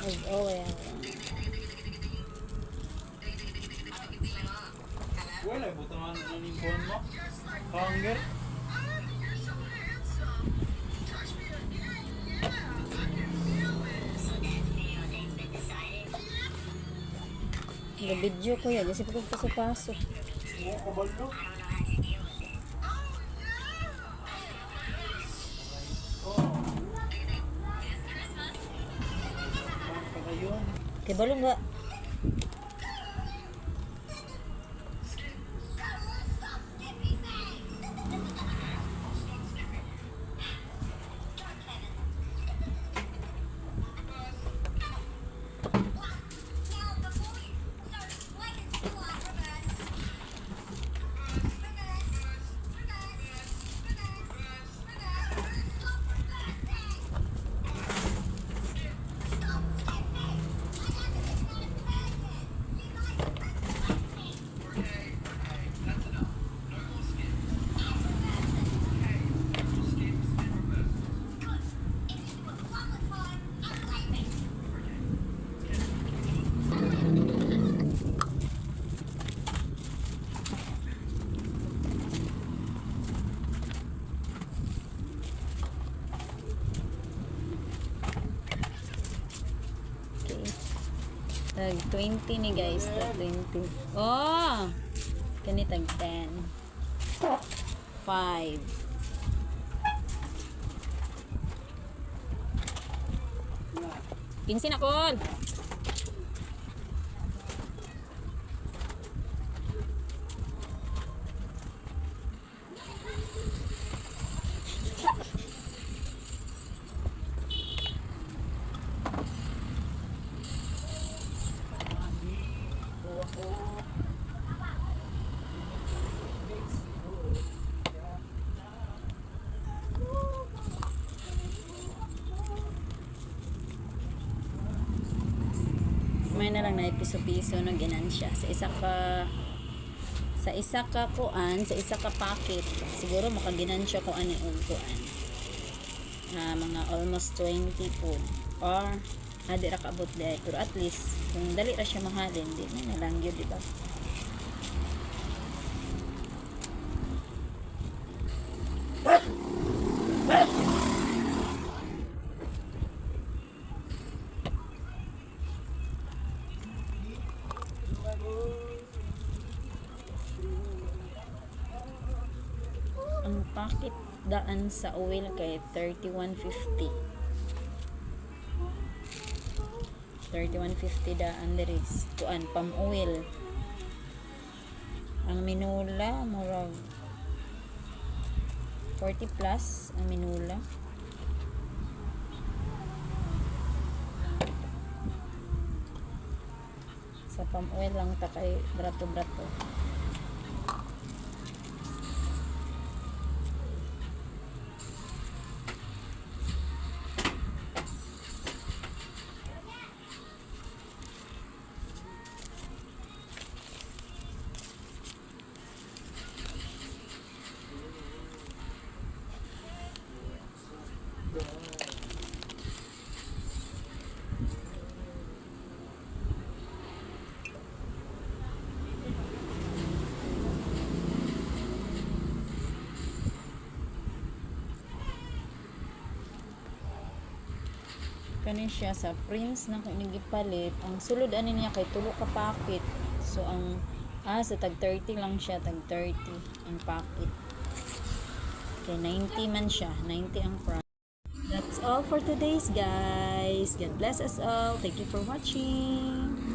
Oh, yeah. Wala, buta nga ng phone mo. Hunger. Nag-video ko yan. Kasi pagod sa pasok. Oo, kabalo. Kay balong nga. Tag 20 ni guys, tag 20. Oh! Kani tag 10. 5. Pinsin ako. May na lang na piso-piso na ginansya sa isa ka kuan, sa isa ka packet. Siguro makaginansya ko ani og kuan. Mga almost 20 po or adi ra kaabot day, pero at least kung dali ra siya mahalin, di na lang gyud, di ba? Ang packet daan sa oil kay 31.50. 31.50 daan diri kuan palm oil. Ang minula murag 40 plus ang minula. Sa palm oil lang ta kay brato-brato. Kani siya sa Prince na kung gipalit, ang sulod ani niya kay tulo ka packet. So ang sa tag 30 lang siya, tag 30 ang packet. Kay 90 man siya, 90 ang price. That's all for today's guys. God bless us all. Thank you for watching.